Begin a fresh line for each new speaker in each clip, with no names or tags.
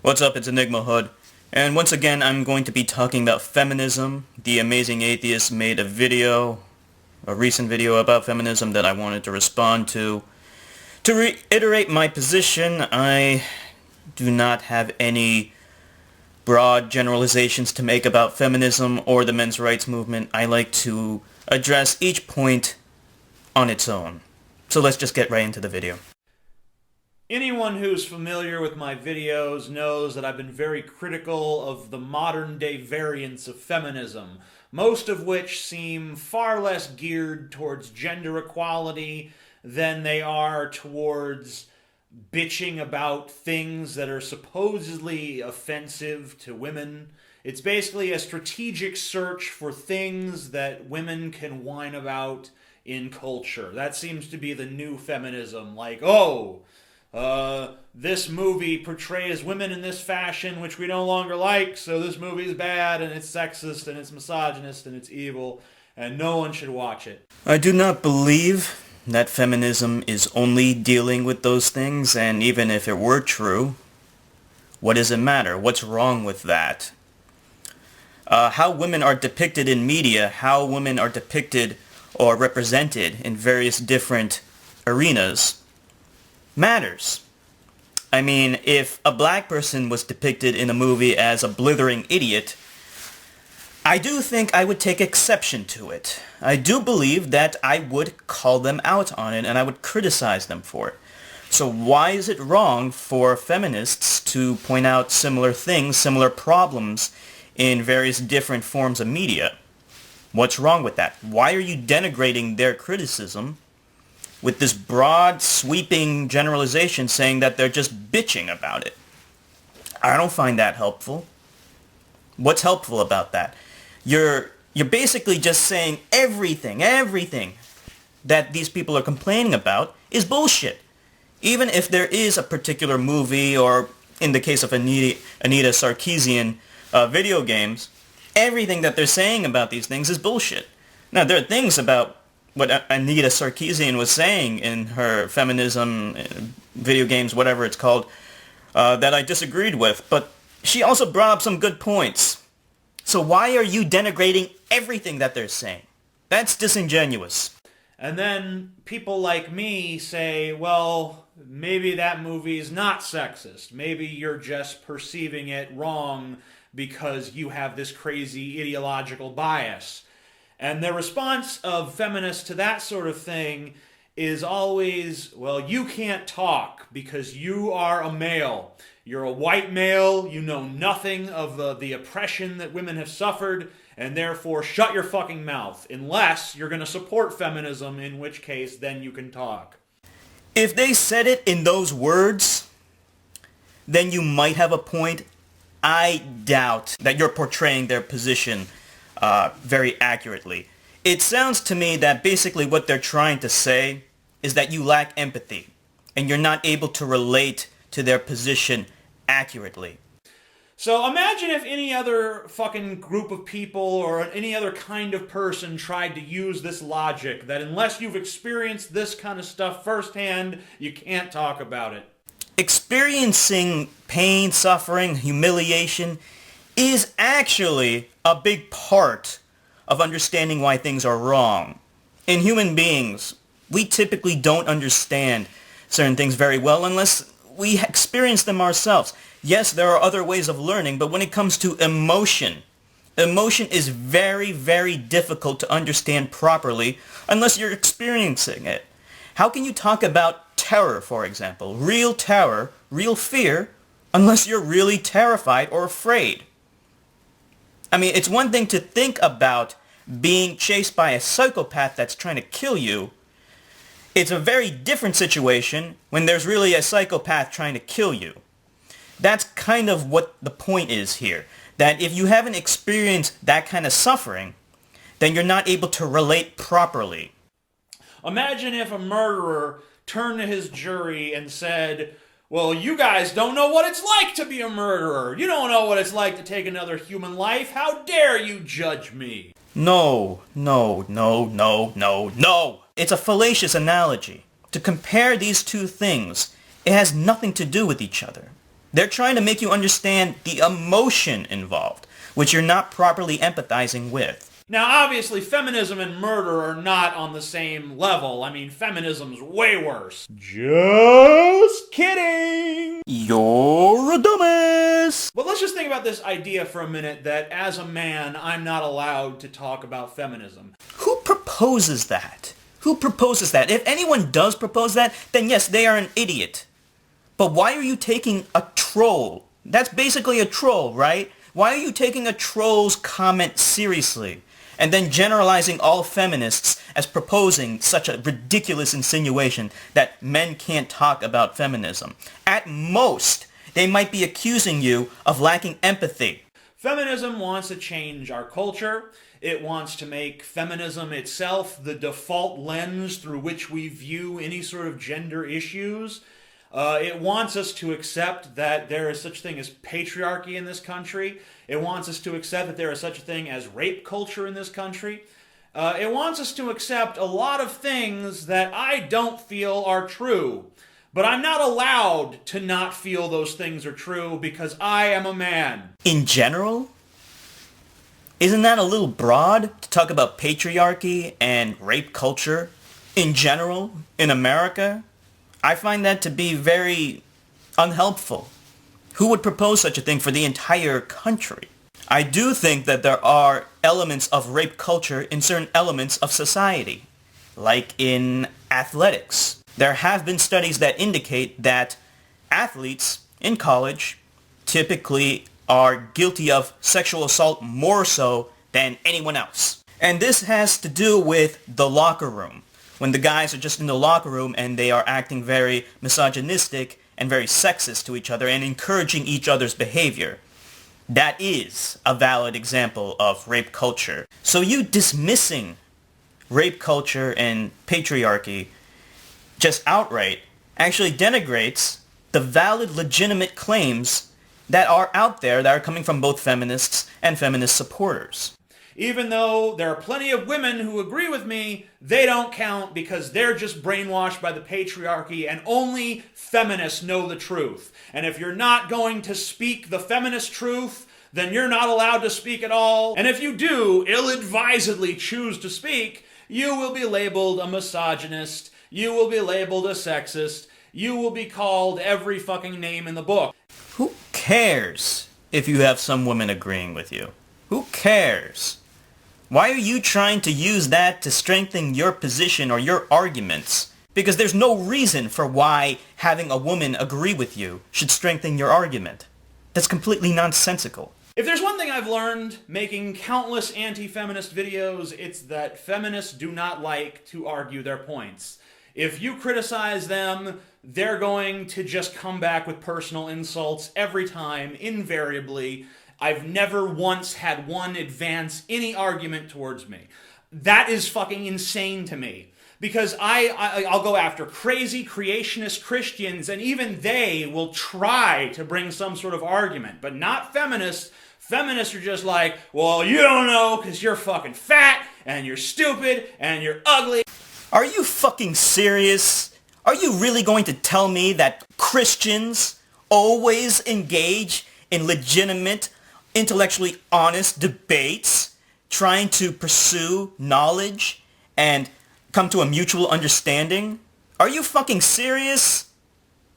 What's up, it's EnigmaHood, and once again I'm going to be talking about feminism. The Amazing Atheist made a recent video about feminism that I wanted to respond to. To reiterate my position, I do not have any broad generalizations to make about feminism or the men's rights movement. I like to address each point on its own. So let's just get right into the video.
Anyone who's familiar with my videos knows that I've been very critical of the modern-day variants of feminism, most of which seem far less geared towards gender equality than they are towards bitching about things that are supposedly offensive to women. It's basically a strategic search for things that women can whine about in culture. That seems to be the new feminism, like, this movie portrays women in this fashion, which we no longer like, so this movie is bad, and it's sexist, and it's misogynist, and it's evil, and no one should watch it.
I do not believe that feminism is only dealing with those things, and even if it were true, what does it matter? What's wrong with that? How women are depicted in media, how women are depicted or represented in various different arenas matters. I mean, if a black person was depicted in a movie as a blithering idiot, I do think I would take exception to it. I do believe that I would call them out on it and I would criticize them for it. So why is it wrong for feminists to point out similar things, similar problems in various different forms of media? What's wrong with that? Why are you denigrating their criticism with this broad, sweeping generalization saying that they're just bitching about it? I don't find that helpful. What's helpful about that? You're basically just saying everything that these people are complaining about is bullshit. Even if there is a particular movie, or in the case of Anita Sarkeesian video games, everything that they're saying about these things is bullshit. Now, there are things about what Anita Sarkeesian was saying in her feminism, video games, whatever it's called, that I disagreed with, but she also brought up some good points. So why are you denigrating everything that they're saying? That's disingenuous.
And then people like me say, well, maybe that movie is not sexist. Maybe you're just perceiving it wrong because you have this crazy ideological bias. And the response of feminists to that sort of thing is always, well, you can't talk because you are a male. You're a white male, you know nothing of the oppression that women have suffered, and therefore shut your fucking mouth, unless you're going to support feminism, in which case then you can talk.
If they said it in those words, then you might have a point. I doubt that you're portraying their position very accurately. It sounds to me that basically what they're trying to say is that you lack empathy and you're not able to relate to their position accurately.
So imagine if any other fucking group of people or any other kind of person tried to use this logic that unless you've experienced this kind of stuff firsthand, you can't talk about it.
Experiencing pain, suffering, humiliation is actually a big part of understanding why things are wrong. In human beings, we typically don't understand certain things very well unless we experience them ourselves. Yes, there are other ways of learning, but when it comes to emotion is very, very difficult to understand properly unless you're experiencing it. How can you talk about terror, for example, real terror, real fear, unless you're really terrified or afraid? I mean, it's one thing to think about being chased by a psychopath that's trying to kill you. It's a very different situation when there's really a psychopath trying to kill you. That's kind of what the point is here. That if you haven't experienced that kind of suffering, then you're not able to relate properly.
Imagine if a murderer turned to his jury and said, well, you guys don't know what it's like to be a murderer. You don't know what it's like to take another human life. How dare you judge me?
No. It's a fallacious analogy. To compare these two things, it has nothing to do with each other. They're trying to make you understand the emotion involved, which you're not properly empathizing with.
Now, obviously, feminism and murder are not on the same level. I mean, feminism's way worse. Just kidding!
You're a dumbass!
But let's just think about this idea for a minute that as a man, I'm not allowed to talk about feminism.
Who proposes that? Who proposes that? If anyone does propose that, then yes, they are an idiot. But why are you taking a troll? That's basically a troll, right? Why are you taking a troll's comment seriously? And then generalizing all feminists as proposing such a ridiculous insinuation that men can't talk about feminism. At most, they might be accusing you of lacking empathy.
Feminism wants to change our culture. It wants to make feminism itself the default lens through which we view any sort of gender issues. It wants us to accept that there is such a thing as patriarchy in this country. It wants us to accept that there is such a thing as rape culture in this country. It wants us to accept a lot of things that I don't feel are true. But I'm not allowed to not feel those things are true because I am a man.
In general? Isn't that a little broad to talk about patriarchy and rape culture in general in America? I find that to be very unhelpful. Who would propose such a thing for the entire country? I do think that there are elements of rape culture in certain elements of society, like in athletics. There have been studies that indicate that athletes in college typically are guilty of sexual assault more so than anyone else. And this has to do with the locker room. When the guys are just in the locker room and they are acting very misogynistic and very sexist to each other and encouraging each other's behavior. That is a valid example of rape culture. So you dismissing rape culture and patriarchy just outright actually denigrates the valid, legitimate claims that are out there that are coming from both feminists and feminist supporters.
Even though there are plenty of women who agree with me, they don't count because they're just brainwashed by the patriarchy and only feminists know the truth. And if you're not going to speak the feminist truth, then you're not allowed to speak at all. And if you do ill-advisedly choose to speak, you will be labeled a misogynist, you will be labeled a sexist, you will be called every fucking name in the book.
Who cares if you have some women agreeing with you? Who cares? Why are you trying to use that to strengthen your position or your arguments? Because there's no reason for why having a woman agree with you should strengthen your argument. That's completely nonsensical.
If there's one thing I've learned making countless anti-feminist videos, it's that feminists do not like to argue their points. If you criticize them, they're going to just come back with personal insults every time, invariably. I've never once had one advance any argument towards me. That is fucking insane to me. Because I'll go after crazy creationist Christians, and even they will try to bring some sort of argument, but not feminists. Feminists are just like, well, you don't know because you're fucking fat, and you're stupid, and you're ugly.
Are you fucking serious? Are you really going to tell me that Christians always engage in legitimate, intellectually honest debates, trying to pursue knowledge and come to a mutual understanding? Are you fucking serious?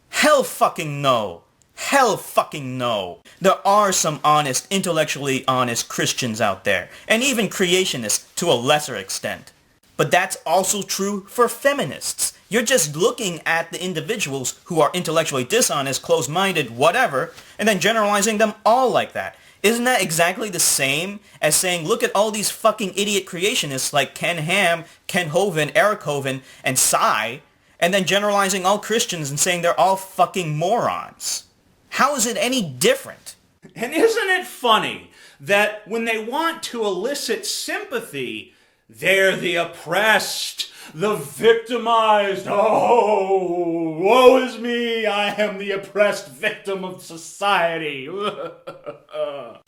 Hell fucking no. Hell fucking no. There are some honest, intellectually honest Christians out there, and even creationists to a lesser extent. But that's also true for feminists. You're just looking at the individuals who are intellectually dishonest, closed-minded, whatever, and then generalizing them all like that. Isn't that exactly the same as saying, look at all these fucking idiot creationists like Ken Ham, Ken Hovind, Eric Hovind, and Psy, and then generalizing all Christians and saying they're all fucking morons? How is it any different?
And isn't it funny that when they want to elicit sympathy, they're the oppressed, the victimized. Oh, woe is me, I am the oppressed victim of society.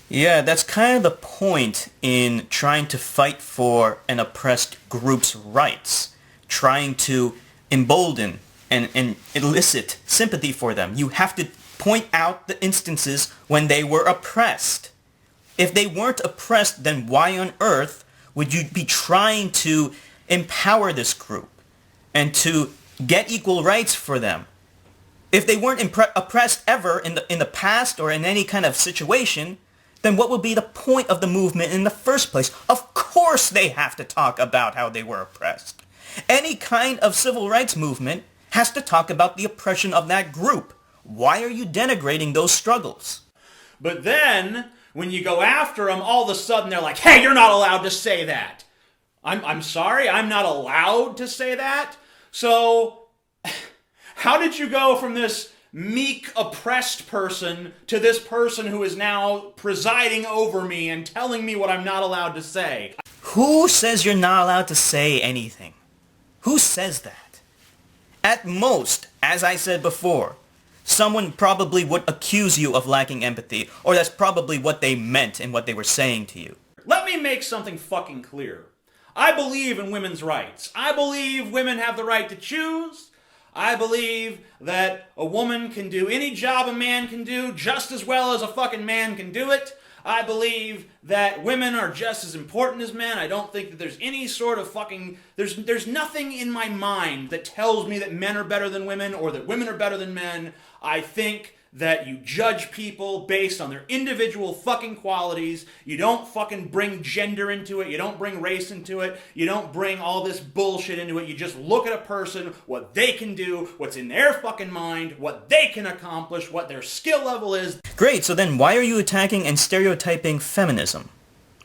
Yeah, that's kind of the point in trying to fight for an oppressed group's rights. Trying to embolden and elicit sympathy for them. You have to point out the instances when they were oppressed. If they weren't oppressed, then why on earth would you be trying to empower this group and to get equal rights for them? If they weren't oppressed ever in the past or in any kind of situation, then what would be the point of the movement in the first place? Of course they have to talk about how they were oppressed. Any kind of civil rights movement has to talk about the oppression of that group. Why are you denigrating those struggles?
But then, when you go after them, all of a sudden they're like, hey, you're not allowed to say that. I'm sorry, I'm not allowed to say that? So, how did you go from this meek, oppressed person to this person who is now presiding over me and telling me what I'm not allowed to say?
Who says you're not allowed to say anything? Who says that? At most, as I said before, someone probably would accuse you of lacking empathy, or that's probably what they meant in what they were saying to you.
Let me make something fucking clear. I believe in women's rights. I believe women have the right to choose. I believe that a woman can do any job a man can do just as well as a fucking man can do it. I believe that women are just as important as men. I don't think that there's any sort of fucking... There's nothing in my mind that tells me that men are better than women or that women are better than men. I think that you judge people based on their individual fucking qualities. You don't fucking bring gender into it. You don't bring race into it. You don't bring all this bullshit into it. You just look at a person, what they can do, what's in their fucking mind, what they can accomplish, what their skill level is.
Great, so then why are you attacking and stereotyping feminism?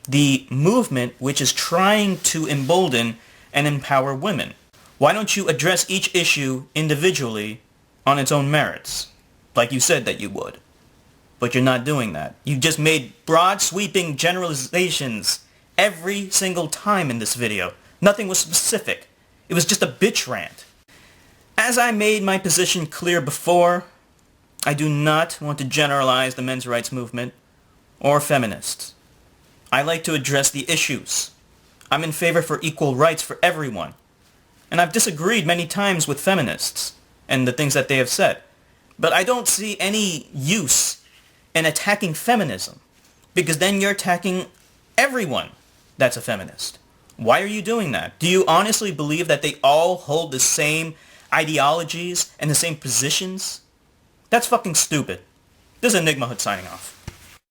The movement which is trying to embolden and empower women. Why don't you address each issue individually on its own merits? Like you said that you would. But you're not doing that. You just made broad sweeping generalizations every single time in this video. Nothing was specific. It was just a bitch rant. As I made my position clear before, I do not want to generalize the men's rights movement or feminists. I like to address the issues. I'm in favor for equal rights for everyone. And I've disagreed many times with feminists and the things that they have said. But I don't see any use in attacking feminism, because then you're attacking everyone that's a feminist. Why are you doing that? Do you honestly believe that they all hold the same ideologies and the same positions? That's fucking stupid. This is EnigmaHood signing off.